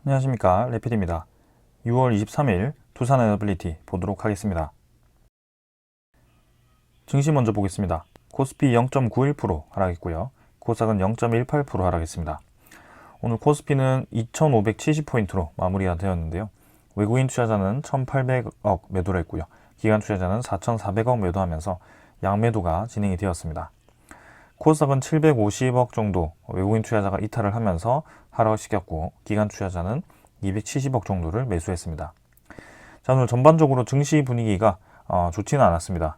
안녕하십니까, 레필입니다. 6월 23일 두산 에너빌리티 보도록 하겠습니다. 증시 먼저 보겠습니다. 코스피 0.91% 하락했고요. 코스닥은 0.18% 하락했습니다. 오늘 코스피는 2,570포인트로 마무리가 되었는데요. 외국인 투자자는 1,800억 매도를 했고요. 기관 투자자는 4,400억 매도하면서 양매도가 진행이 되었습니다. 코스닥은 750억 정도 외국인 투자자가 이탈을 하면서 하락을 시켰고, 기관 투자자는 270억 정도를 매수했습니다. 자, 오늘 전반적으로 증시 분위기가 좋지는 않았습니다.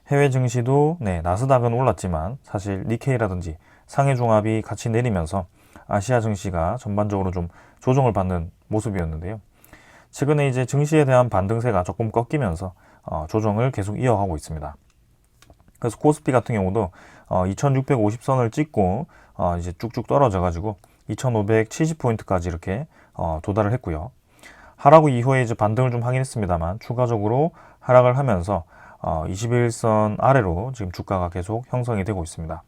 해외 증시도 나스닥은 올랐지만 사실 니케이라든지 상해종합이 같이 내리면서 아시아 증시가 전반적으로 좀 조정을 받는 모습이었는데요. 최근에 이제 증시에 대한 반등세가 조금 꺾이면서 조정을 계속 이어가고 있습니다. 그래서 코스피 같은 경우도 2650선을 찍고 이제 쭉쭉 떨어져 가지고 2570포인트까지 이렇게 도달을 했고요. 하락 후 이후에 이제 반등을 좀 하긴 했습니다만 추가적으로 하락을 하면서 21선 아래로 지금 주가가 계속 형성이 되고 있습니다.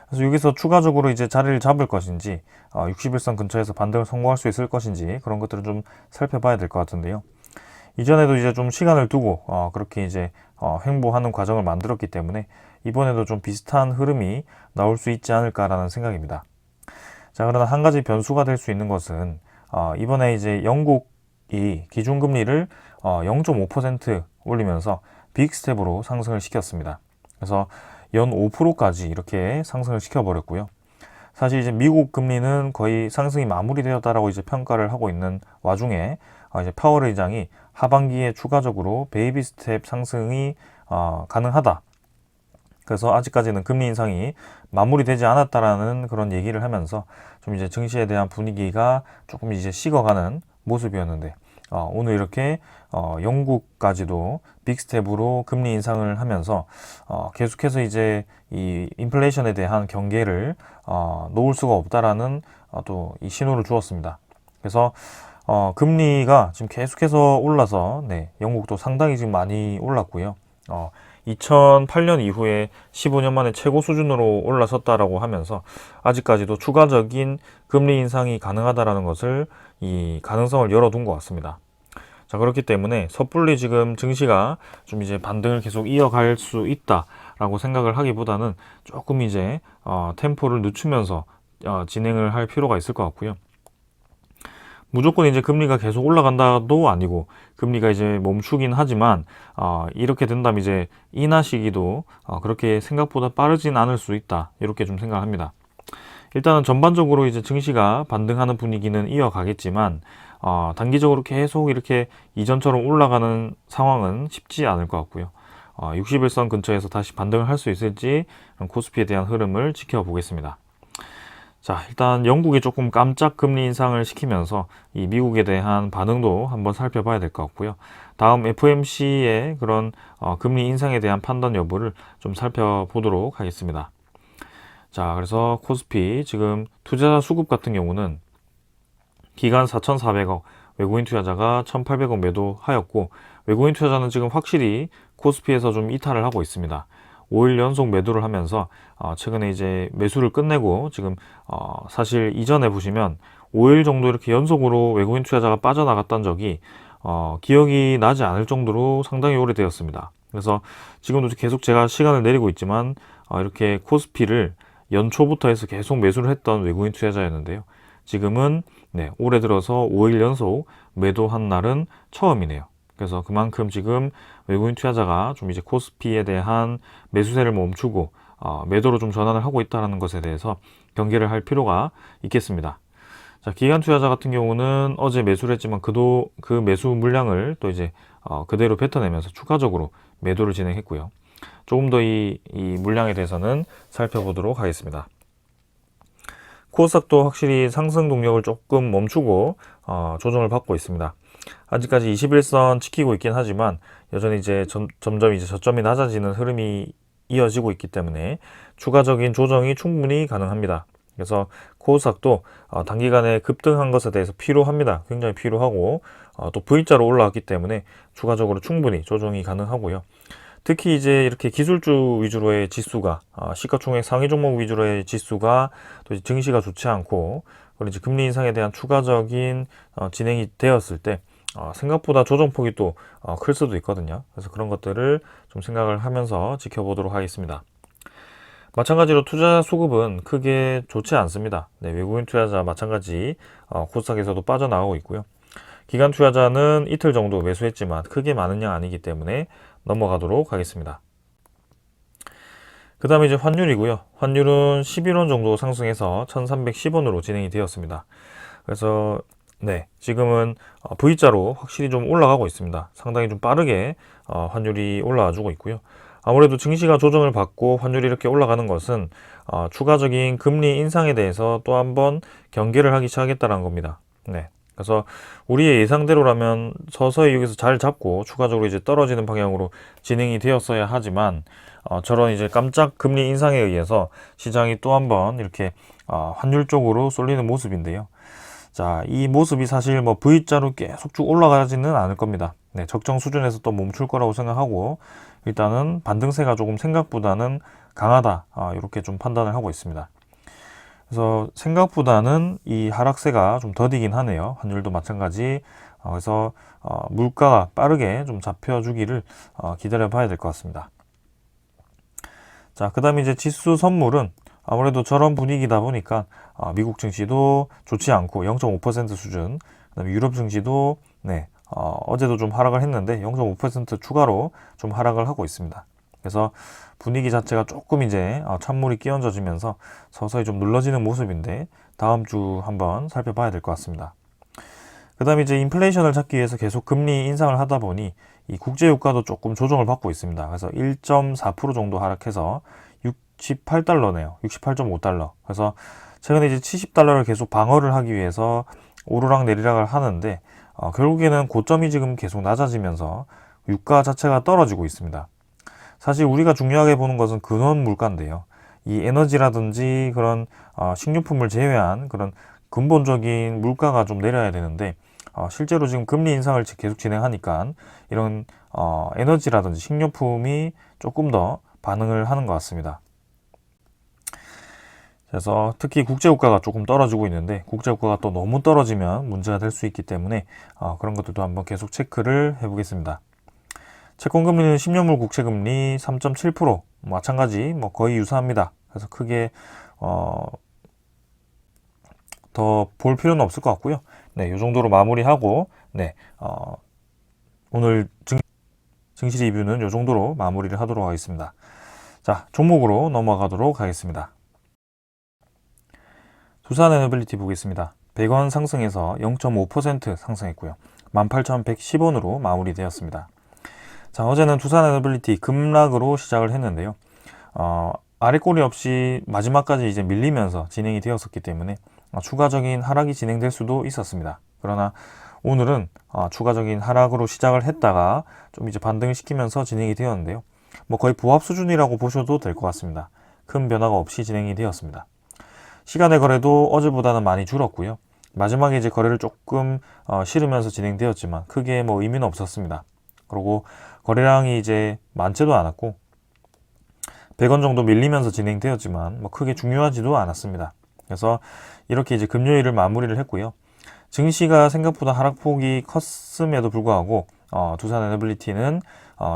그래서 여기서 추가적으로 이제 자리를 잡을 것인지 61선 근처에서 반등을 성공할 수 있을 것인지 그런 것들을 좀 살펴봐야 될 것 같은데요. 이전에도 이제 좀 시간을 두고 그렇게 이제 횡보하는 과정을 만들었기 때문에 이번에도 좀 비슷한 흐름이 나올 수 있지 않을까라는 생각입니다. 자, 그러나 한 가지 변수가 될 수 있는 것은 이번에 이제 영국이 기준금리를 0.5% 올리면서 빅스텝으로 상승을 시켰습니다. 그래서 연 5%까지 이렇게 상승을 시켜버렸고요. 사실 이제 미국 금리는 거의 상승이 마무리되었다라고 이제 평가를 하고 있는 와중에 이제 파월 의장이 하반기에 추가적으로 베이비 스텝 상승이 가능하다. 그래서 아직까지는 금리 인상이 마무리되지 않았다라는 그런 얘기를 하면서 좀 이제 증시에 대한 분위기가 조금 이제 식어가는 모습이었는데 오늘 이렇게 영국까지도 빅스텝으로 금리 인상을 하면서 계속해서 이제 이 인플레이션에 대한 경계를 놓을 수가 없다라는 또 이 신호를 주었습니다. 그래서 금리가 지금 계속해서 올라서 영국도 상당히 지금 많이 올랐고요. 2008년 이후에 15년 만에 최고 수준으로 올라섰다라고 하면서 아직까지도 추가적인 금리 인상이 가능하다라는 것을 이 가능성을 열어둔 것 같습니다. 자, 그렇기 때문에 섣불리 지금 증시가 좀 이제 반등을 계속 이어갈 수 있다라고 생각을 하기보다는 조금 이제 템포를 늦추면서 진행을 할 필요가 있을 것 같고요. 무조건 이제 금리가 계속 올라간다도 아니고 금리가 이제 멈추긴 하지만 이렇게 된다면 이제 인하 시기도 그렇게 생각보다 빠르진 않을 수 있다, 이렇게 좀 생각합니다. 일단은 전반적으로 이제 증시가 반등하는 분위기는 이어가겠지만 단기적으로 계속 이렇게 이전처럼 올라가는 상황은 쉽지 않을 것 같고요. 61선 근처에서 다시 반등을 할 수 있을지 코스피에 대한 흐름을 지켜보겠습니다. 자, 일단 영국이 조금 깜짝 금리 인상을 시키면서 이 미국에 대한 반응도 한번 살펴봐야 될 것 같고요. 다음 FOMC의 그런 금리 인상에 대한 판단 여부를 좀 살펴보도록 하겠습니다. 자, 그래서 코스피 지금 투자자 수급 같은 경우는 기관 4,400억, 외국인 투자자가 1,800억 매도하였고, 외국인 투자자는 지금 확실히 코스피에서 좀 이탈을 하고 있습니다. 5일 연속 매도를 하면서 최근에 이제 매수를 끝내고 지금 사실 이전에 보시면 5일 정도 이렇게 연속으로 외국인 투자자가 빠져나갔던 적이 기억이 나지 않을 정도로 상당히 오래되었습니다. 그래서 지금도 계속 제가 시간을 내리고 있지만 이렇게 코스피를 연초부터 해서 계속 매수를 했던 외국인 투자자였는데요. 지금은 올해 들어서 5일 연속 매도한 날은 처음이네요. 그래서 그만큼 지금 외국인 투자자가 좀 이제 코스피에 대한 매수세를 멈추고 매도로 좀 전환을 하고 있다는 것에 대해서 경계를 할 필요가 있겠습니다. 자, 기관 투자자 같은 경우는 어제 매수를 했지만 그 매수 물량을 또 이제 그대로 뱉어내면서 추가적으로 매도를 진행했고요. 조금 더 이 물량에 대해서는 살펴보도록 하겠습니다. 코스닥도 확실히 상승 동력을 조금 멈추고 조정을 받고 있습니다. 아직까지 21선 지키고 있긴 하지만 여전히 이제 점점 이제 저점이 낮아지는 흐름이 이어지고 있기 때문에 추가적인 조정이 충분히 가능합니다. 그래서 코스닥도 단기간에 급등한 것에 대해서 필요합니다. 굉장히 필요하고 또 V자로 올라왔기 때문에 추가적으로 충분히 조정이 가능하고요. 특히 이제 이렇게 기술주 위주로의 지수가 시가총액 상위 종목 위주로의 지수가 또 증시가 좋지 않고 그리고 이제 금리 인상에 대한 추가적인 진행이 되었을 때 생각보다 조정폭이 또 클 수도 있거든요. 그래서 그런 것들을 좀 생각을 하면서 지켜보도록 하겠습니다. 마찬가지로 투자 수급은 크게 좋지 않습니다. 네, 외국인 투자자 마찬가지 코스닥에서도 빠져나가고 있고요. 기관 투자자는 이틀 정도 매수했지만 크게 많은 양 아니기 때문에 넘어가도록 하겠습니다. 그 다음에 이제 환율이고요. 환율은 11원 정도 상승해서 1310원으로 진행이 되었습니다. 그래서 네, 지금은 V자로 확실히 좀 올라가고 있습니다. 상당히 좀 빠르게 환율이 올라와 주고 있고요. 아무래도 증시가 조정을 받고 환율이 이렇게 올라가는 것은 추가적인 금리 인상에 대해서 또 한번 경계를 하기 시작했다는 겁니다. 네. 그래서 우리의 예상대로라면 서서히 여기서 잘 잡고 추가적으로 이제 떨어지는 방향으로 진행이 되었어야 하지만 저런 이제 깜짝 금리 인상에 의해서 시장이 또 한번 이렇게 환율 쪽으로 쏠리는 모습인데요. 자, 이 모습이 사실 뭐 V자로 계속 쭉 올라가지는 않을 겁니다. 네, 적정 수준에서 또 멈출 거라고 생각하고 일단은 반등세가 조금 생각보다는 강하다. 이렇게 좀 판단을 하고 있습니다. 그래서 생각보다는 이 하락세가 좀 더디긴 하네요. 환율도 마찬가지. 그래서 물가가 빠르게 좀 잡혀주기를 기다려 봐야 될 것 같습니다. 자, 그 다음에 이제 지수 선물은 아무래도 저런 분위기다 보니까 미국 증시도 좋지 않고 0.5% 수준, 그다음에 유럽 증시도 네, 어제도 좀 하락을 했는데 0.5% 추가로 좀 하락을 하고 있습니다. 그래서 분위기 자체가 조금 이제 찬물이 끼얹어지면서 서서히 좀 눌러지는 모습인데 다음 주 한번 살펴봐야 될 것 같습니다. 그 다음에 이제 인플레이션을 잡기 위해서 계속 금리 인상을 하다 보니 이 국제유가도 조금 조정을 받고 있습니다. 그래서 1.4% 정도 하락해서 68달러네요. 68.5달러. 그래서 최근에 이제 70달러를 계속 방어를 하기 위해서 오르락 내리락을 하는데 결국에는 고점이 지금 계속 낮아지면서 유가 자체가 떨어지고 있습니다. 사실 우리가 중요하게 보는 것은 근원 물가인데요. 이 에너지라든지 그런 식료품을 제외한 그런 근본적인 물가가 좀 내려야 되는데 실제로 지금 금리 인상을 계속 진행하니까 이런 에너지라든지 식료품이 조금 더 반응을 하는 것 같습니다. 그래서 특히 국제유가가 조금 떨어지고 있는데 국제유가가 또 너무 떨어지면 문제가 될 수 있기 때문에 그런 것들도 한번 계속 체크를 해보겠습니다. 채권금리는 10년물 국채금리 3.7% 마찬가지 뭐 거의 유사합니다. 그래서 크게 더 볼 필요는 없을 것 같고요. 네, 이 정도로 마무리하고 네, 오늘 증시 리뷰는 이 정도로 마무리를 하도록 하겠습니다. 자, 종목으로 넘어가도록 하겠습니다. 두산에너빌리티 보겠습니다. 100원 상승해서 0.5% 상승했고요. 18,110원으로 마무리되었습니다. 자, 어제는 두산에너빌리티 급락으로 시작을 했는데요. 아래꼬리 없이 마지막까지 이제 밀리면서 진행이 되었었기 때문에 추가적인 하락이 진행될 수도 있었습니다. 그러나 오늘은 추가적인 하락으로 시작을 했다가 좀 이제 반등을 시키면서 진행이 되었는데요. 뭐 거의 보합 수준이라고 보셔도 될 것 같습니다. 큰 변화가 없이 진행이 되었습니다. 시간의 거래도 어제보다는 많이 줄었고요. 마지막에 이제 거래를 조금 실으면서 진행되었지만 크게 뭐 의미는 없었습니다. 그리고 거래량이 이제 많지도 않았고 100원 정도 밀리면서 진행되었지만 뭐 크게 중요하지도 않았습니다. 그래서 이렇게 이제 금요일을 마무리를 했고요. 증시가 생각보다 하락폭이 컸음에도 불구하고 두산에너빌리티는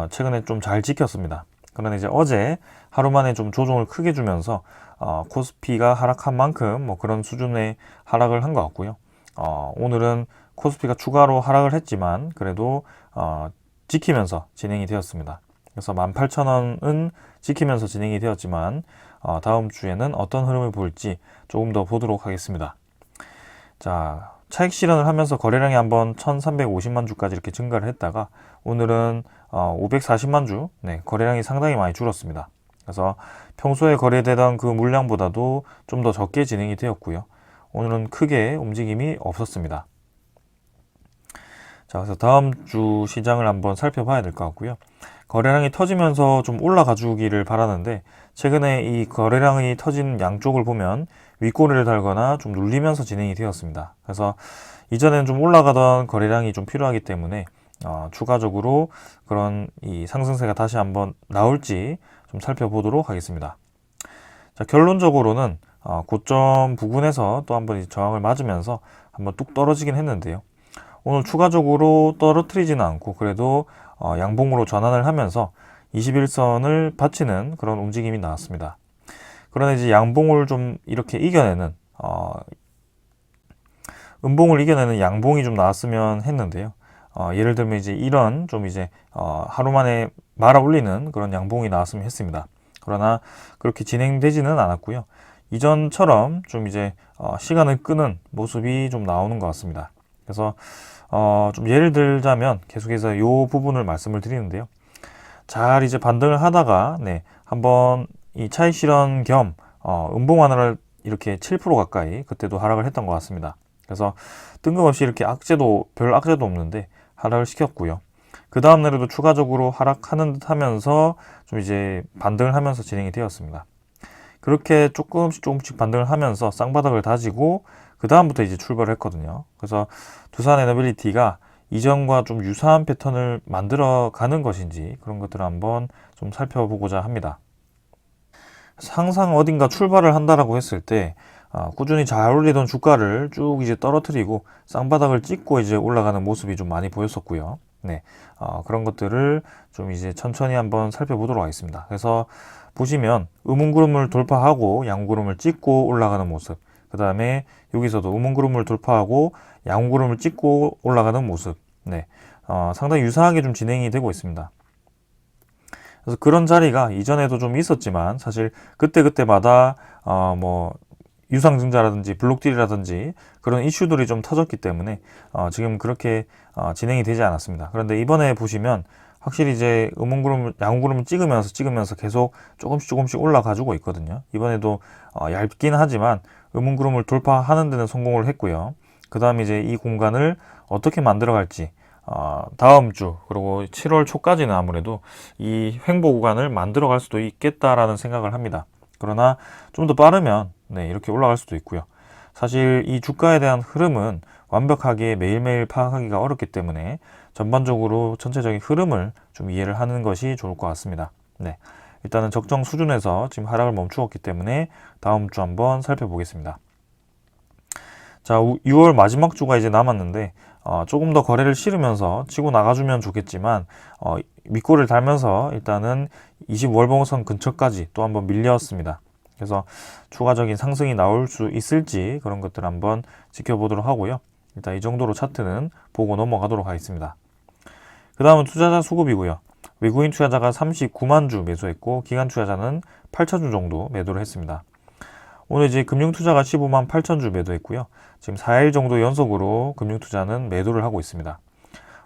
최근에 좀 잘 지켰습니다. 그러나 이제 어제 하루 만에 좀 조정을 크게 주면서 코스피가 하락한 만큼 뭐 그런 수준의 하락을 한 것 같고요. 오늘은 코스피가 추가로 하락을 했지만 그래도 지키면서 진행이 되었습니다. 그래서 18,000원은 지키면서 진행이 되었지만 다음 주에는 어떤 흐름을 보일지 조금 더 보도록 하겠습니다. 자, 차익 실현을 하면서 거래량이 한번 1,350만 주까지 이렇게 증가를 했다가 오늘은 540만 주, 네, 거래량이 상당히 많이 줄었습니다. 그래서 평소에 거래되던 그 물량보다도 좀 더 적게 진행이 되었고요. 오늘은 크게 움직임이 없었습니다. 자, 그래서 다음 주 시장을 한번 살펴봐야 될 것 같고요. 거래량이 터지면서 좀 올라가 주기를 바라는데 최근에 이 거래량이 터진 양쪽을 보면 윗꼬리를 달거나 좀 눌리면서 진행이 되었습니다. 그래서 이전에는 좀 올라가던 거래량이 좀 필요하기 때문에 추가적으로 그런 이 상승세가 다시 한번 나올지 좀 살펴보도록 하겠습니다. 자, 결론적으로는 고점 부근에서 또 한번 이제 저항을 맞으면서 한번 뚝 떨어지긴 했는데요. 오늘 추가적으로 떨어뜨리지는 않고 그래도 양봉으로 전환을 하면서 21선을 받치는 그런 움직임이 나왔습니다. 그러나 이제 양봉을 좀 이렇게 이겨내는 음봉을 이겨내는 양봉이 좀 나왔으면 했는데요. 예를 들면 이제 이런 좀 이제 하루 만에 말아 올리는 그런 양봉이 나왔으면 했습니다. 그러나 그렇게 진행되지는 않았고요. 이전처럼 좀 이제 시간을 끄는 모습이 좀 나오는 것 같습니다. 그래서 좀 예를 들자면 계속해서 이 부분을 말씀을 드리는데요. 잘 이제 반등을 하다가 한번 이 차익 실현 겸 음봉 하나를 이렇게 7% 가까이 그때도 하락을 했던 것 같습니다. 그래서 뜬금없이 이렇게 별 악재도 없는데 하락을 시켰고요. 그 다음 날에도 추가적으로 하락하는 듯 하면서 좀 이제 반등을 하면서 진행이 되었습니다. 그렇게 조금씩 반등을 하면서 쌍바닥을 다지고 그 다음부터 이제 출발을 했거든요. 그래서 두산 에너빌리티가 이전과 좀 유사한 패턴을 만들어 가는 것인지 그런 것들을 한번 좀 살펴보고자 합니다. 항상 어딘가 출발을 한다라고 했을 때 꾸준히 잘 올리던 주가를 쭉 이제 떨어뜨리고 쌍바닥을 찍고 이제 올라가는 모습이 좀 많이 보였었고요. 그런 것들을 좀 이제 천천히 한번 살펴보도록 하겠습니다. 그래서 보시면 음운구름을 돌파하고 양구름을 찍고 올라가는 모습, 그 다음에 여기서도 음운구름을 돌파하고 양구름을 찍고 올라가는 모습, 상당히 유사하게 좀 진행이 되고 있습니다. 그래서 그런 자리가 이전에도 좀 있었지만 사실 그때그때마다 뭐 유상증자라든지 블록딜이라든지 그런 이슈들이 좀 터졌기 때문에 지금 그렇게 진행이 되지 않았습니다. 그런데 이번에 보시면 확실히 이제 양구름을 찍으면서 계속 조금씩 올라가지고 있거든요. 이번에도 얇긴 하지만 음운구름을 돌파하는 데는 성공을 했고요. 그 다음에 이제 이 공간을 어떻게 만들어 갈지 다음 주 그리고 7월 초까지는 아무래도 이 횡보 구간을 만들어 갈 수도 있겠다라는 생각을 합니다. 그러나 좀 더 빠르면 이렇게 올라갈 수도 있고요. 사실 이 주가에 대한 흐름은 완벽하게 매일매일 파악하기가 어렵기 때문에 전반적으로 전체적인 흐름을 좀 이해를 하는 것이 좋을 것 같습니다. 일단은 적정 수준에서 지금 하락을 멈추었기 때문에 다음 주 한번 살펴보겠습니다. 자, 6월 마지막 주가 이제 남았는데 조금 더 거래를 실으면서 치고 나가주면 좋겠지만 윗골을 달면서 일단은 25월봉선 근처까지 또 한번 밀렸습니다. 그래서 추가적인 상승이 나올 수 있을지 그런 것들 한번 지켜보도록 하고요. 일단 이 정도로 차트는 보고 넘어가도록 하겠습니다. 그 다음은 투자자 수급이고요. 외국인 투자자가 39만 주 매수했고 기관 투자자는 8천 주 정도 매도를 했습니다. 오늘 이제 금융투자가 15만 8천 주 매도했고요. 지금 4일 정도 연속으로 금융투자는 매도를 하고 있습니다.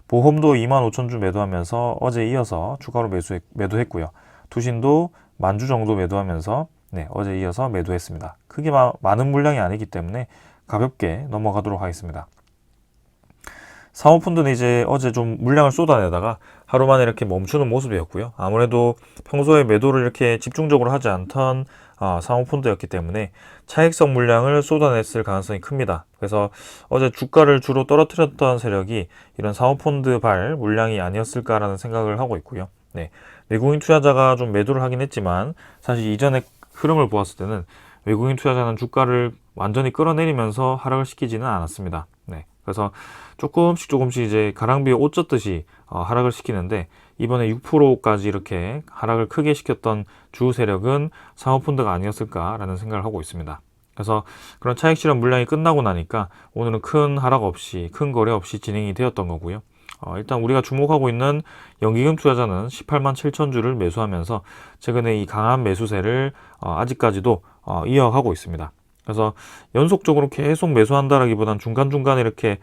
보험도 2만 5천 주 매도하면서 어제 이어서 추가로 매도했고요. 투신도 10,000주 정도 매도하면서 어제 이어서 매도했습니다. 크게 많은 물량이 아니기 때문에 가볍게 넘어가도록 하겠습니다. 사모펀드는 이제 어제 좀 물량을 쏟아내다가 하루 만에 이렇게 멈추는 모습이었고요. 아무래도 평소에 매도를 이렇게 집중적으로 하지 않던 사모펀드였기 때문에 차익성 물량을 쏟아냈을 가능성이 큽니다. 그래서 어제 주가를 주로 떨어뜨렸던 세력이 이런 사모펀드발 물량이 아니었을까라는 생각을 하고 있고요. 외국인 투자자가 좀 매도를 하긴 했지만 사실 이전의 흐름을 보았을 때는 외국인 투자자는 주가를 완전히 끌어내리면서 하락을 시키지는 않았습니다. 그래서 조금씩 이제 가랑비에 옷 젖듯이 하락을 시키는데 이번에 6%까지 이렇게 하락을 크게 시켰던 주 세력은 사모펀드가 아니었을까라는 생각을 하고 있습니다. 그래서 그런 차익 실현 물량이 끝나고 나니까 오늘은 큰 하락 없이 큰 거래 없이 진행이 되었던 거고요. 일단 우리가 주목하고 있는 연기금 투자자는 18만 7천 주를 매수하면서 최근에 이 강한 매수세를 아직까지도 이어가고 있습니다. 그래서 연속적으로 계속 매수한다라기보단 중간중간에 이렇게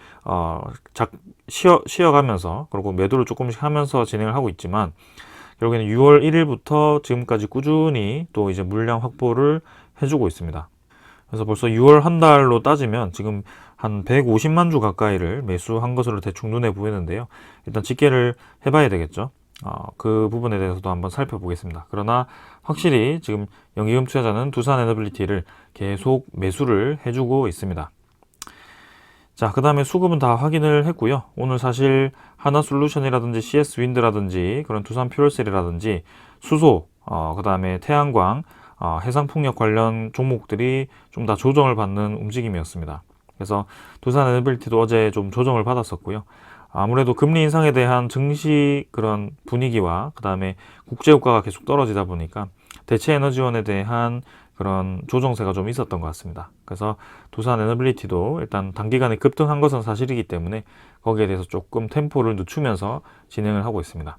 쉬어가면서 그리고 매도를 조금씩 하면서 진행을 하고 있지만 결국에는 6월 1일부터 지금까지 꾸준히 또 이제 물량 확보를 해주고 있습니다. 그래서 벌써 6월 한 달로 따지면 지금 한 150만 주 가까이를 매수한 것으로 대충 눈에 보이는데요. 일단 집계를 해봐야 되겠죠. 그 부분에 대해서도 한번 살펴보겠습니다. 그러나 확실히 지금 연기금 투자자는 두산 에너빌리티를 계속 매수를 해주고 있습니다. 자, 그 다음에 수급은 다 확인을 했고요. 오늘 사실 하나솔루션이라든지 CS윈드라든지 그런 두산 퓨얼셀이라든지 수소, 그 다음에 태양광, 해상풍력 관련 종목들이 좀 다 조정을 받는 움직임이었습니다. 그래서 두산 에너빌리티도 어제 좀 조정을 받았었고요. 아무래도 금리 인상에 대한 증시 그런 분위기와 그 다음에 국제유가가 계속 떨어지다 보니까 대체 에너지원에 대한 그런 조정세가 좀 있었던 것 같습니다. 그래서 두산 에너빌리티도 일단 단기간에 급등한 것은 사실이기 때문에 거기에 대해서 조금 템포를 늦추면서 진행을 하고 있습니다.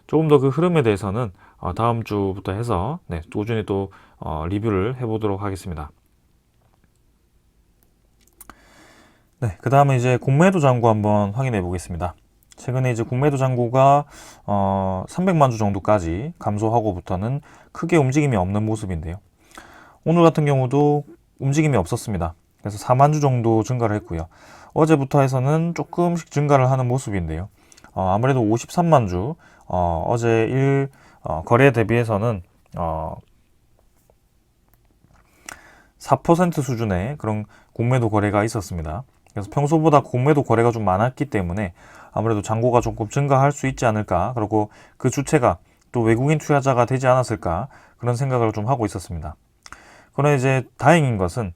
조금 더 그 흐름에 대해서는 다음 주부터 해서 꾸준히 또 리뷰를 해보도록 하겠습니다. 네, 그 다음에 이제 공매도 잔고 한번 확인해 보겠습니다. 최근에 이제 공매도 잔고가 300만 주 정도까지 감소하고부터는 크게 움직임이 없는 모습인데요. 오늘 같은 경우도 움직임이 없었습니다. 그래서 4만 주 정도 증가를 했고요. 어제부터 해서는 조금씩 증가를 하는 모습인데요. 아무래도 53만 주 어제 거래 대비해서는 4% 수준의 그런 공매도 거래가 있었습니다. 그래서 평소보다 공매도 거래가 좀 많았기 때문에 아무래도 잔고가 조금 증가할 수 있지 않을까, 그리고 그 주체가 또 외국인 투자자가 되지 않았을까, 그런 생각을 좀 하고 있었습니다. 그러나 이제 다행인 것은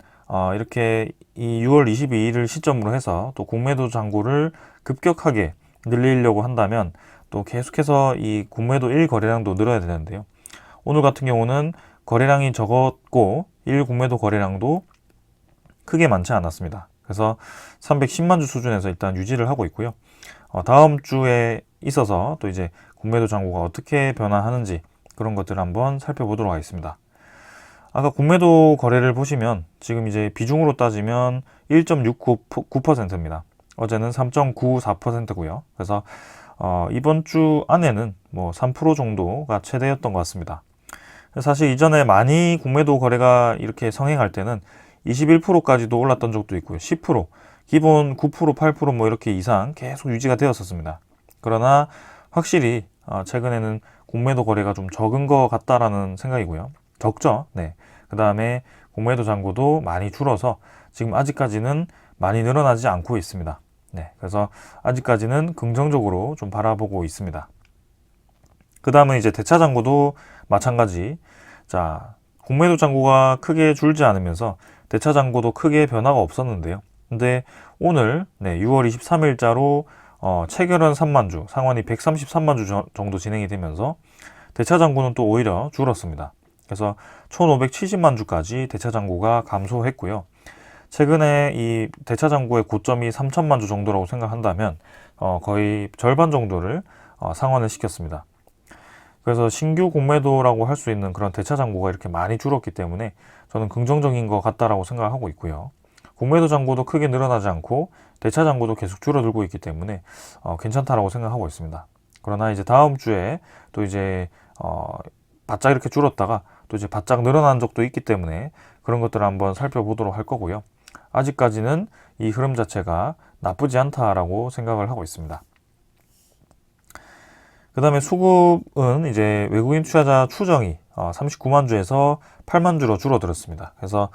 이렇게 이 6월 22일을 시점으로 해서 또 공매도 잔고를 급격하게 늘리려고 한다면 또 계속해서 이 공매도 1거래량도 늘어야 되는데요. 오늘 같은 경우는 거래량이 적었고 1공매도 거래량도 크게 많지 않았습니다. 그래서 310만 주 수준에서 일단 유지를 하고 있고요. 다음 주에 있어서 또 이제 공매도 잔고가 어떻게 변화하는지 그런 것들을 한번 살펴보도록 하겠습니다. 아까 공매도 거래를 보시면 지금 이제 비중으로 따지면 1.69%입니다. 어제는 3.94%고요. 그래서 이번 주 안에는 뭐 3% 정도가 최대였던 것 같습니다. 사실 이전에 많이 공매도 거래가 이렇게 성행할 때는 21%까지도 올랐던 적도 있고요. 10%, 기본 9%, 8%뭐 이렇게 이상 계속 유지가 되었었습니다. 그러나 확실히 최근에는 공매도 거래가 좀 적은 것 같다라는 생각이고요. 적죠? 네. 그 다음에 공매도 잔고도 많이 줄어서 지금 아직까지는 많이 늘어나지 않고 있습니다. 네. 그래서 아직까지는 긍정적으로 좀 바라보고 있습니다. 그 다음은 이제 대차 잔고도 마찬가지. 자, 공매도 잔고가 크게 줄지 않으면서 대차 잔고도 크게 변화가 없었는데요. 근데 오늘 6월 23일자로 체결은 3만 주, 상환이 133만 주 정도 진행이 되면서 대차 잔고는 또 오히려 줄었습니다. 그래서 1570만 주까지 대차 잔고가 감소했고요. 최근에 이 대차 잔고의 고점이 3000만 주 정도라고 생각한다면 거의 절반 정도를 상환을 시켰습니다. 그래서 신규 공매도라고 할 수 있는 그런 대차 잔고가 이렇게 많이 줄었기 때문에 저는 긍정적인 것 같다라고 생각하고 있고요. 공매도 잔고도 크게 늘어나지 않고 대차 잔고도 계속 줄어들고 있기 때문에 괜찮다라고 생각하고 있습니다. 그러나 이제 다음 주에 또 이제 바짝 이렇게 줄었다가 또 이제 바짝 늘어난 적도 있기 때문에 그런 것들을 한번 살펴보도록 할 거고요. 아직까지는 이 흐름 자체가 나쁘지 않다라고 생각을 하고 있습니다. 그 다음에 수급은 이제 외국인 투자자 추정이 39만 주에서 8만 주로 줄어들었습니다. 그래서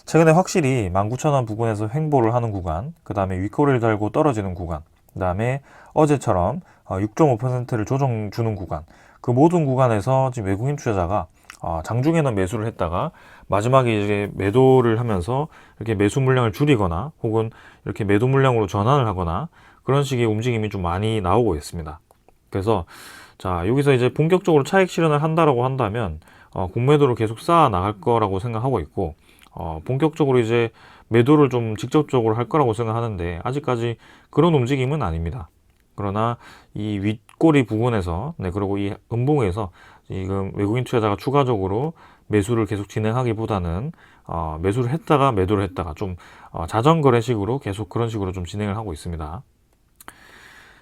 최근에 확실히 19,000원 부근에서 횡보를 하는 구간, 그 다음에 윗꼬리를 달고 떨어지는 구간, 그 다음에 어제처럼 6.5%를 조정 주는 구간, 그 모든 구간에서 지금 외국인 투자자가 장중에는 매수를 했다가 마지막에 이제 매도를 하면서 이렇게 매수 물량을 줄이거나 혹은 이렇게 매도 물량으로 전환을 하거나 그런 식의 움직임이 좀 많이 나오고 있습니다. 그래서 자, 여기서 이제 본격적으로 차익 실현을 한다라고 한다면 공매도를 계속 쌓아 나갈 거라고 생각하고 있고 본격적으로 이제 매도를 좀 직접적으로 할 거라고 생각하는데 아직까지 그런 움직임은 아닙니다. 그러나 이 윗꼬리 부분에서 그리고 이 음봉에서 지금 외국인 투자자가 추가적으로 매수를 계속 진행하기보다는 매수를 했다가 매도를 했다가 좀 자전거래식으로 계속 그런 식으로 좀 진행을 하고 있습니다.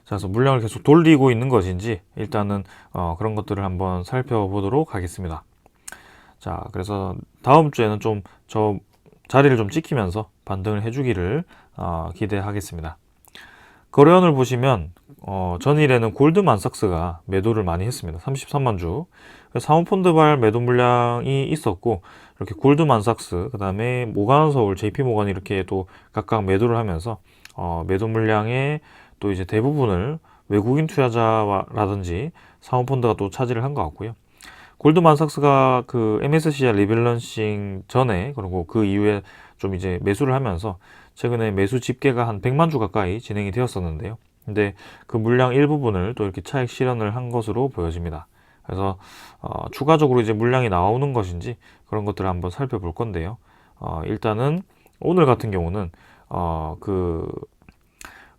그래서 물량을 계속 돌리고 있는 것인지 일단은 그런 것들을 한번 살펴보도록 하겠습니다. 자, 그래서 다음 주에는 좀 저 자리를 좀 지키면서 반등을 해주기를 기대하겠습니다. 거래원을 보시면 전일에는 골드만삭스가 매도를 많이 했습니다. 33만 주. 사모펀드발 매도 물량이 있었고 이렇게 골드만삭스, 그 다음에 모간서울, JP모간이 이렇게 또 각각 매도를 하면서 매도 물량의 또 이제 대부분을 외국인 투자자라든지 사모펀드가 또 차지를 한 것 같고요. 골드만삭스가 그 MSCI 리밸런싱 전에 그리고 그 이후에 좀 이제 매수를 하면서 최근에 매수 집계가 한 100만 주 가까이 진행이 되었었는데요. 근데 그 물량 일부분을 또 이렇게 차익 실현을 한 것으로 보여집니다. 그래서 추가적으로 이제 물량이 나오는 것인지 그런 것들을 한번 살펴볼 건데요. 일단은 오늘 같은 경우는 그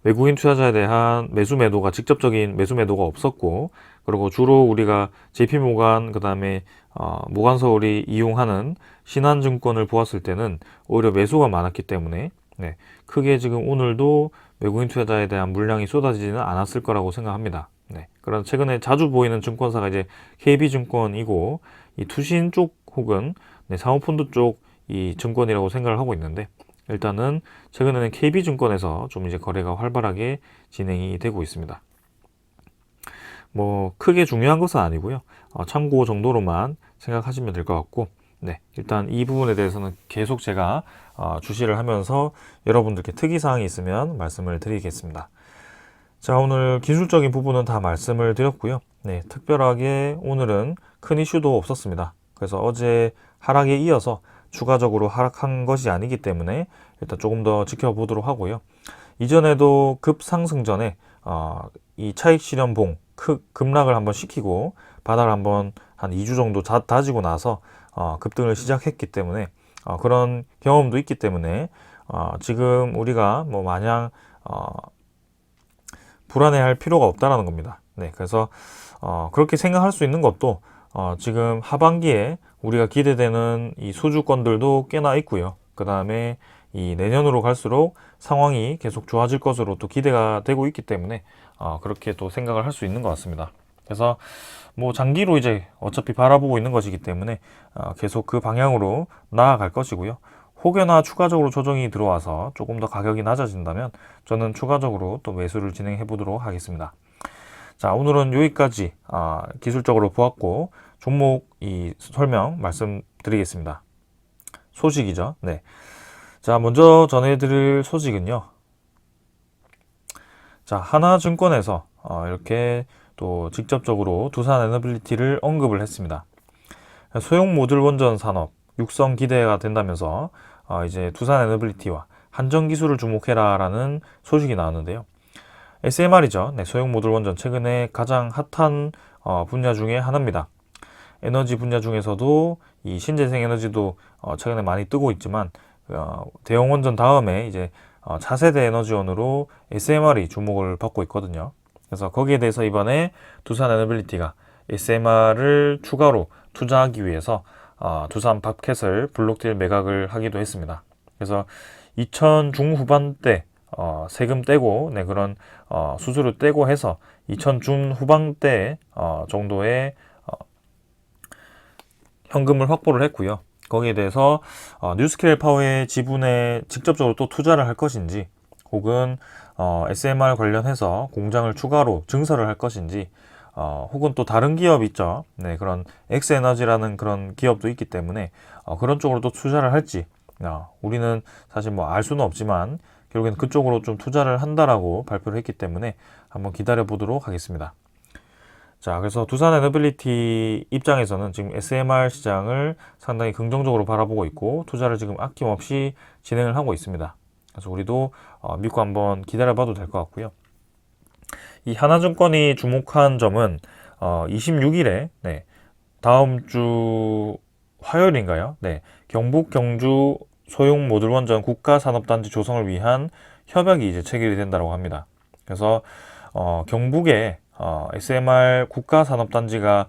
외국인 투자자에 대한 매수 매도가 직접적인 매수 매도가 없었고, 그리고 주로 우리가 JP모간 그다음에 모간서울이 이용하는 신한증권을 보았을 때는 오히려 매수가 많았기 때문에 네, 크게 지금 오늘도 외국인 투자자에 대한 물량이 쏟아지지는 않았을 거라고 생각합니다. 네, 그런 최근에 자주 보이는 증권사가 이제 KB증권이고 이 투신 쪽 혹은 네, 사모펀드 쪽 이 증권이라고 생각을 하고 있는데, 일단은 최근에는 KB증권에서 좀 이제 거래가 활발하게 진행이 되고 있습니다. 뭐 크게 중요한 것은 아니고요. 참고 정도로만 생각하시면 될 것 같고, 네, 일단 이 부분에 대해서는 계속 제가 주시를 하면서 여러분들께 특이사항이 있으면 말씀을 드리겠습니다. 자, 오늘 기술적인 부분은 다 말씀을 드렸고요. 네, 특별하게 오늘은 큰 이슈도 없었습니다. 그래서 어제 하락에 이어서 추가적으로 하락한 것이 아니기 때문에 일단 조금 더 지켜보도록 하고요. 이전에도 급상승 전에 이 차익 실현봉 급락을 한번 시키고 바닥을 한번 한 2주 정도 다지고 나서 급등을 시작했기 때문에 그런 경험도 있기 때문에 지금 우리가 뭐 마냥 불안해할 필요가 없다라는 겁니다. 네, 그래서 그렇게 생각할 수 있는 것도 지금 하반기에 우리가 기대되는 이 소주권들도 꽤나 있고요. 그 다음에 이 내년으로 갈수록 상황이 계속 좋아질 것으로 또 기대가 되고 있기 때문에 그렇게 또 생각을 할 수 있는 것 같습니다. 그래서 뭐 장기로 이제 어차피 바라보고 있는 것이기 때문에 계속 그 방향으로 나아갈 것이고요. 혹여나 추가적으로 조정이 들어와서 조금 더 가격이 낮아진다면 저는 추가적으로 또 매수를 진행해 보도록 하겠습니다. 자, 오늘은 여기까지 기술적으로 보았고 종목 이 설명 말씀드리겠습니다. 소식이죠. 네. 자, 먼저 전해드릴 소식은요. 자, 하나증권에서 이렇게 또 직접적으로 두산에너빌리티를 언급을 했습니다. 소형 모듈 원전 산업 육성 기대가 된다면서 이제 두산에너빌리티와 한전기술을 주목해라라는 소식이 나왔는데요. SMR이죠. 네, 소형 모듈 원전 최근에 가장 핫한 분야 중에 하나입니다. 에너지 분야 중에서도 이 신재생 에너지도 최근에 많이 뜨고 있지만 대형 원전 다음에 이제 차세대 에너지원으로 SMR이 주목을 받고 있거든요. 그래서 거기에 대해서 이번에 두산에너빌리티가 SMR을 추가로 투자하기 위해서 두산 밥켓을 블록딜 매각을 하기도 했습니다. 그래서 2000 중후반대 세금 떼고 네, 그런 수수료 떼고 해서 2000 중후반대 정도의 현금을 확보를 했고요. 거기에 대해서 뉴스케일 파워의 지분에 직접적으로 또 투자를 할 것인지 혹은 SMR 관련해서 공장을 추가로 증설을 할 것인지 혹은 또 다른 기업 있죠. 네, 그런 엑스에너지라는 그런 기업도 있기 때문에 그런 쪽으로 또 투자를 할지 우리는 사실 뭐 알 수는 없지만 결국엔 그쪽으로 좀 투자를 한다라고 발표를 했기 때문에 한번 기다려 보도록 하겠습니다. 자, 그래서 두산에너빌리티 입장에서는 지금 SMR 시장을 상당히 긍정적으로 바라보고 있고 투자를 지금 아낌없이 진행을 하고 있습니다. 그래서 우리도 믿고 한번 기다려봐도 될 것 같고요. 이 하나증권이 주목한 점은 26일에 네, 다음 주 화요일인가요? 네, 경북 경주 소형 모듈 원전 국가산업단지 조성을 위한 협약이 이제 체결이 된다고 합니다. 그래서 경북에 SMR 국가산업단지가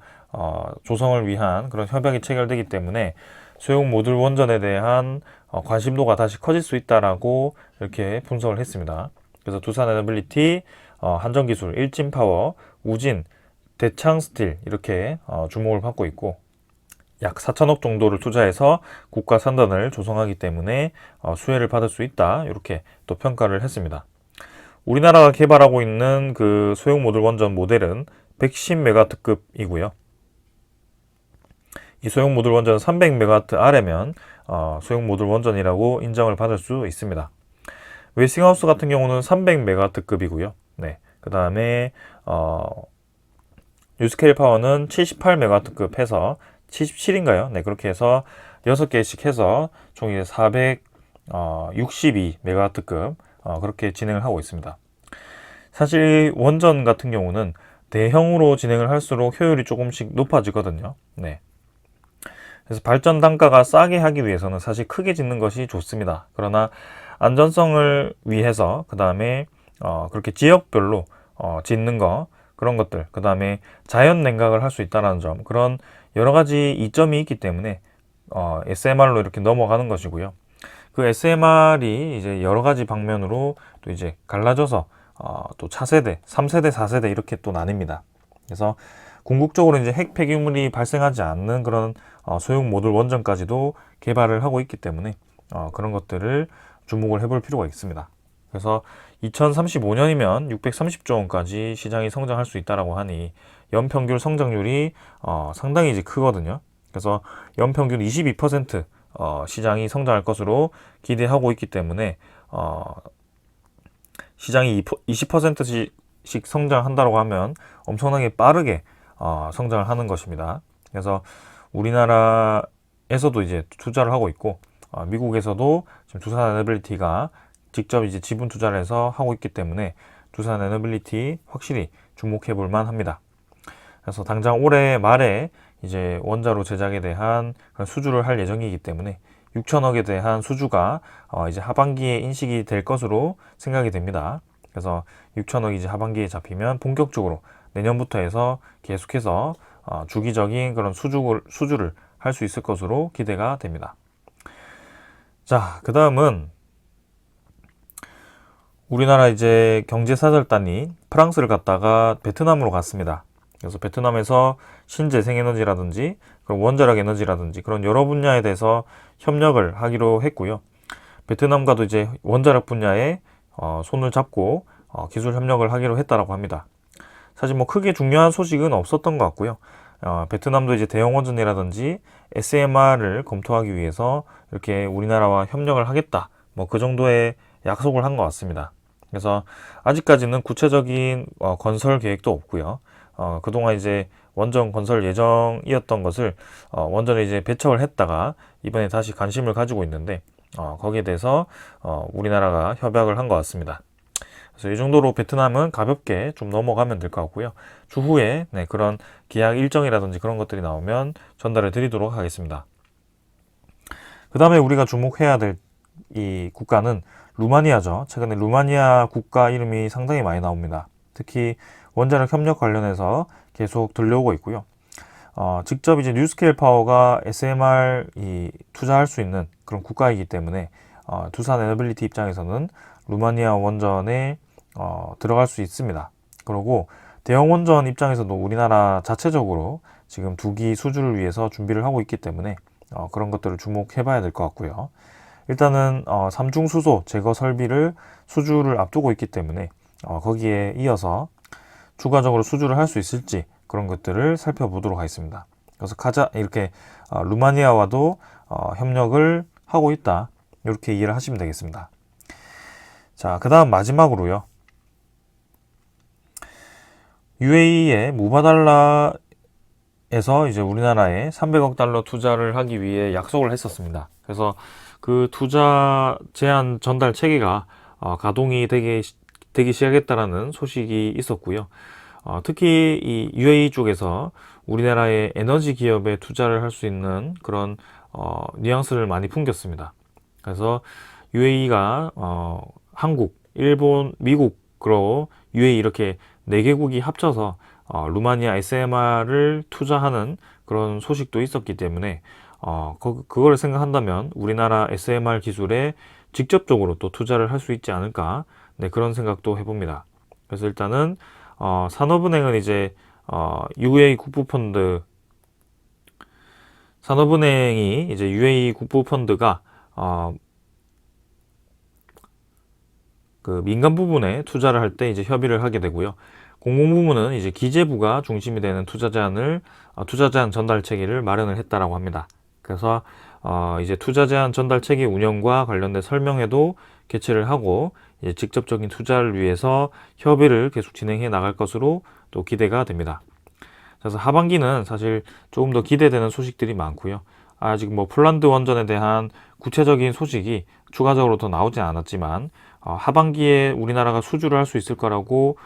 조성을 위한 그런 협약이 체결되기 때문에 소형 모듈 원전에 대한 관심도가 다시 커질 수 있다라고 이렇게 분석을 했습니다. 그래서 두산에너빌리티, 한전기술, 일진파워, 우진, 대창스틸 이렇게 주목을 받고 있고 약 4천억 정도를 투자해서 국가 산단을 조성하기 때문에 수혜를 받을 수 있다 이렇게 또 평가를 했습니다. 우리나라가 개발하고 있는 그 소형 모듈 원전 모델은 110메가와트급이고요. 이 소형 모듈 원전 300메가와트 아래면 소형 모듈 원전이라고 인정을 받을 수 있습니다. 웨스팅하우스 같은 경우는 300메가와트급이고요. 네, 그 다음에 뉴스케일 파워는 78메가와트급 해서 77인가요? 네, 그렇게 해서 6개씩 해서 총 이제 462메가와트급 그렇게 진행을 하고 있습니다. 사실 원전 같은 경우는 대형으로 진행을 할수록 효율이 조금씩 높아지거든요. 네. 그래서 발전 단가가 싸게 하기 위해서는 사실 크게 짓는 것이 좋습니다. 그러나 안전성을 위해서 그 다음에 그렇게 지역별로 짓는 거 그런 것들 그 다음에 자연 냉각을 할 수 있다는 점 그런 여러 가지 이점이 있기 때문에 SMR로 이렇게 넘어가는 것이고요. 그 SMR이 이제 여러 가지 방면으로 또 이제 갈라져서 또 차세대, 3세대, 4세대 이렇게 또 나뉩니다. 그래서 궁극적으로 이제 핵 폐기물이 발생하지 않는 그런 소형 모듈 원전까지도 개발을 하고 있기 때문에 그런 것들을 주목을 해볼 필요가 있습니다. 그래서 2035년이면 630조 원까지 시장이 성장할 수 있다라고 하니 연평균 성장률이 상당히 이제 크거든요. 그래서 연평균 22% 시장이 성장할 것으로 기대하고 있기 때문에 시장이 20%씩 성장한다고 하면 엄청나게 빠르게 성장을 하는 것입니다. 그래서 우리나라에서도 이제 투자를 하고 있고 미국에서도 지금 두산 에너빌리티가 직접 이제 지분 투자를 해서 하고 있기 때문에 두산 에너빌리티 확실히 주목해 볼 만합니다. 그래서 당장 올해 말에 이제 원자로 제작에 대한 수주를 할 예정이기 때문에 6천억에 대한 수주가 이제 하반기에 인식이 될 것으로 생각이 됩니다. 그래서 6천억이 이제 하반기에 잡히면 본격적으로 내년부터 해서 계속해서 주기적인 그런 수주를 할 수 있을 것으로 기대가 됩니다. 자, 그 다음은 우리나라 이제 경제사절단이 프랑스를 갔다가 베트남으로 갔습니다. 그래서 베트남에서 신재생에너지라든지 그런 원자력 에너지라든지 그런 여러 분야에 대해서 협력을 하기로 했고요. 베트남과도 이제 원자력 분야에 손을 잡고 기술 협력을 하기로 했다라고 합니다. 사실 뭐 크게 중요한 소식은 없었던 것 같고요. 베트남도 이제 대형 원전이라든지 SMR을 검토하기 위해서 이렇게 우리나라와 협력을 하겠다. 뭐 그 정도의 약속을 한 것 같습니다. 그래서 아직까지는 구체적인 건설 계획도 없고요. 그동안 이제 원전 건설 예정이었던 것을 원전에 이제 배척을 했다가 이번에 다시 관심을 가지고 있는데 거기에 대해서 우리나라가 협약을 한 것 같습니다. 그래서 이 정도로 베트남은 가볍게 좀 넘어가면 될 것 같고요. 추후에 그런 계약 일정이라든지 그런 것들이 나오면 전달해 드리도록 하겠습니다. 그 다음에 우리가 주목해야 될 이 국가는 루마니아죠. 최근에 루마니아 국가 이름이 상당히 많이 나옵니다. 특히 원자력 협력 관련해서 계속 들려오고 있고요. 직접 이제 뉴스케일 파워가 SMR 투자할 수 있는 그런 국가이기 때문에 두산 에너빌리티 입장에서는 루마니아 원전에 들어갈 수 있습니다. 그리고 대형 원전 입장에서도 우리나라 자체적으로 지금 2기 수주를 위해서 준비를 하고 있기 때문에 그런 것들을 주목해 봐야 될 것 같고요. 일단은 삼중 수소 제거 설비를 수주를 앞두고 있기 때문에 거기에 이어서 추가적으로 수주를 할 수 있을지 그런 것들을 살펴보도록 하겠습니다. 그래서 이렇게 루마니아와도 협력을 하고 있다. 이렇게 이해를 하시면 되겠습니다. 자, 그 다음 마지막으로요. UAE의 무바달라에서 이제 우리나라에 300억 달러 투자를 하기 위해 약속을 했었습니다. 그래서 그 투자 제한 전달 체계가 가동이 되기 시작했다라는 소식이 있었고요. 특히 이 UAE 쪽에서 우리나라의 에너지 기업에 투자를 할 수 있는 그런 뉘앙스를 많이 풍겼습니다. 그래서 UAE가 한국, 일본, 미국, 그리고 UAE 이렇게 4개국이 합쳐서 루마니아 SMR을 투자하는 그런 소식도 있었기 때문에 그거를 생각한다면 우리나라 SMR 기술에 직접적으로 또 투자를 할 수 있지 않을까 그런 생각도 해봅니다. 그래서 일단은 산업은행은 이제 UAE 국부펀드 산업은행이 이제 UAE 국부펀드가 그 민간 부분에 투자를 할 때 이제 협의를 하게 되고요. 공공 부문은 이제 기재부가 중심이 되는 투자 제한 전달 체계를 마련을 했다라고 합니다. 그래서 이제 투자 제한 전달 체계 운영과 관련된 설명회도 개최를 하고 이제 직접적인 투자를 위해서 협의를 계속 진행해 나갈 것으로 또 기대가 됩니다. 그래서 하반기는 사실 조금 더 기대되는 소식들이 많고요. 아직 뭐 폴란드 원전에 대한 구체적인 소식이 추가적으로 더 나오진 않았지만 하반기에 우리나라가 수주를 할 수 있을 거라고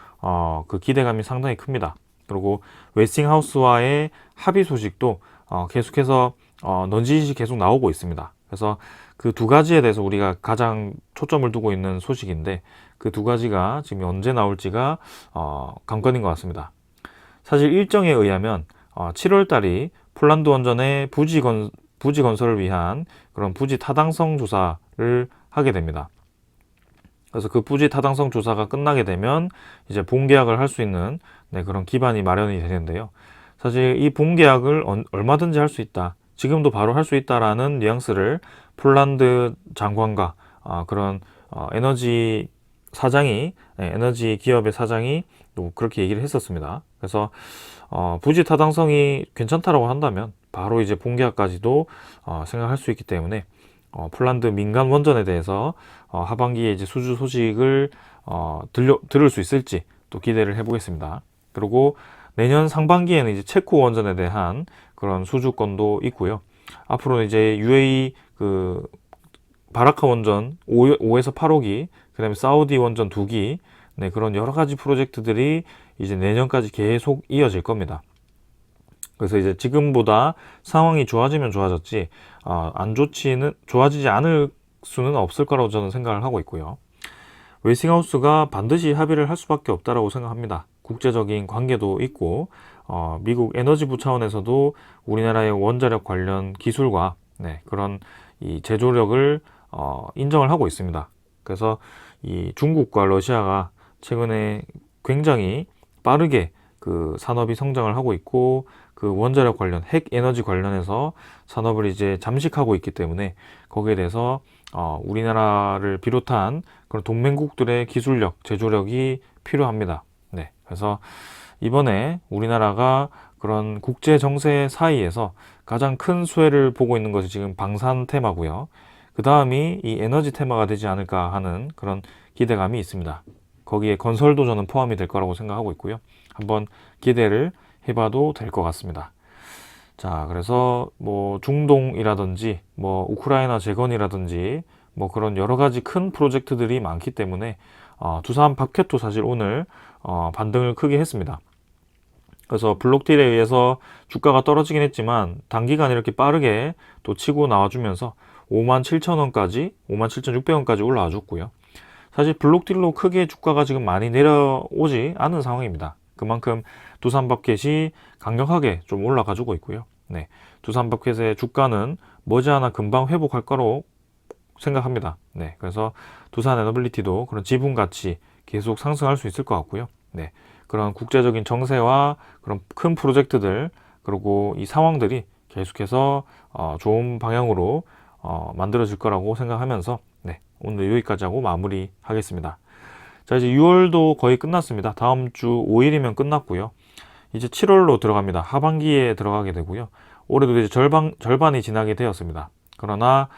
그 기대감이 상당히 큽니다. 그리고 웨스팅하우스와의 합의 소식도 계속해서 넌지시 계속 나오고 있습니다. 그래서 그 두 가지에 대해서 우리가 가장 초점을 두고 있는 소식인데 그 두 가지가 지금 언제 나올지가 관건인 것 같습니다. 사실 일정에 의하면 7월 달이 폴란드 원전의 부지 건설을 위한 그런 부지 타당성 조사를 하게 됩니다. 그래서 그 부지 타당성 조사가 끝나게 되면 이제 본계약을 할 수 있는 그런 기반이 마련이 되는데요. 사실 이 본계약을 얼마든지 할 수 있다. 지금도 바로 할 수 있다라는 뉘앙스를 폴란드 장관과 그런 에너지 사장이 에너지 기업의 사장이 또 그렇게 얘기를 했었습니다. 그래서 부지 타당성이 괜찮다라고 한다면 바로 이제 본계약까지도 생각할 수 있기 때문에 폴란드 민간 원전에 대해서 하반기에 이제 수주 소식을 들을 수 있을지 또 기대를 해보겠습니다. 그리고 내년 상반기에는 이제 체코 원전에 대한 그런 수주권도 있고요. 앞으로는 이제 UAE 그 바라카 원전 5에서 8호기, 그다음에 사우디 원전 2기, 그런 여러 가지 프로젝트들이 이제 내년까지 계속 이어질 겁니다. 그래서 이제 지금보다 상황이 좋아지면 좋아졌지 좋아지지 않을 수는 없을 거라고 저는 생각을 하고 있고요. 웨스팅하우스가 반드시 합의를 할 수밖에 없다라고 생각합니다. 국제적인 관계도 있고 미국 에너지부 차원에서도 우리나라의 원자력 관련 기술과 그런 이 제조력을 인정을 하고 있습니다. 그래서 이 중국과 러시아가 최근에 굉장히 빠르게 그 산업이 성장을 하고 있고 그 원자력 관련 핵 에너지 관련해서 산업을 이제 잠식하고 있기 때문에 거기에 대해서 우리나라를 비롯한 그런 동맹국들의 기술력, 제조력이 필요합니다. 그래서 이번에 우리나라가 그런 국제 정세 사이에서 가장 큰 수혜를 보고 있는 것이 지금 방산 테마고요. 그 다음이 이 에너지 테마가 되지 않을까 하는 그런 기대감이 있습니다. 거기에 건설도 저는 포함이 될 거라고 생각하고 있고요. 한번 기대를 해봐도 될 것 같습니다. 자, 그래서 뭐 중동이라든지 뭐 우크라이나 재건이라든지 뭐 그런 여러 가지 큰 프로젝트들이 많기 때문에 두산 팝켓도 사실 오늘 반등을 크게 했습니다. 그래서 블록딜에 의해서 주가가 떨어지긴 했지만 단기간에 이렇게 빠르게 또 치고 나와주면서 57,000원까지 57,600원까지 올라와 줬고요. 사실 블록딜로 크게 주가가 지금 많이 내려오지 않은 상황입니다. 그만큼 두산버켓이 강력하게 좀 올라가지고 있고요. 두산버켓의 주가는 머지않아 금방 회복할 거로 생각합니다. 그래서 두산에너빌리티도 그런 지분 가치 계속 상승할 수 있을 것 같고요. 그런 국제적인 정세와 그런 큰 프로젝트들 그리고 이 상황들이 계속해서 좋은 방향으로 만들어질 거라고 생각하면서 오늘 여기까지 하고 마무리하겠습니다. 자, 이제 6월도 거의 끝났습니다. 다음 주 5일이면 끝났고요. 이제 7월로 들어갑니다. 하반기에 들어가게 되고요. 올해도 이제 절반이 지나게 되었습니다. 그러나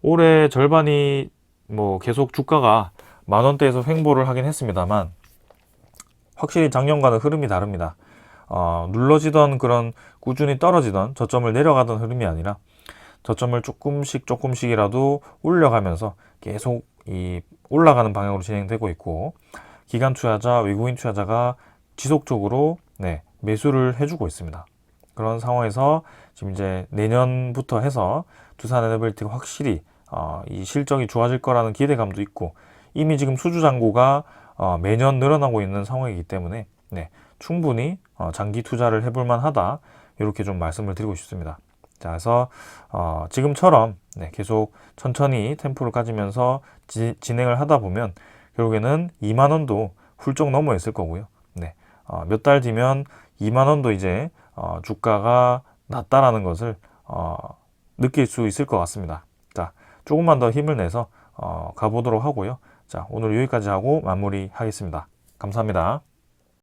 올해 절반이 뭐 계속 주가가 10,000원대에서 횡보를 하긴 했습니다만 확실히 작년과는 흐름이 다릅니다. 눌러지던 그런 꾸준히 떨어지던 저점을 내려가던 흐름이 아니라 저점을 조금씩이라도 올려가면서 계속 이 올라가는 방향으로 진행되고 있고 기관 투자자, 외국인 투자자가 지속적으로 매수를 해주고 있습니다. 그런 상황에서 지금 이제 내년부터 해서 두산에너빌리티가 확실히 이 실적이 좋아질 거라는 기대감도 있고 이미 지금 수주 잔고가 매년 늘어나고 있는 상황이기 때문에 충분히 장기 투자를 해볼 만하다 이렇게 좀 말씀을 드리고 싶습니다. 자, 그래서 지금처럼 계속 천천히 템포를 가지면서 진행을 하다 보면 결국에는 20,000원도 훌쩍 넘어 있을 거고요. 몇 달 뒤면 20,000원도 이제 주가가 낮다라는 것을 느낄 수 있을 것 같습니다. 자, 조금만 더 힘을 내서 가보도록 하고요. 자, 오늘 여기까지 하고 마무리하겠습니다. 감사합니다.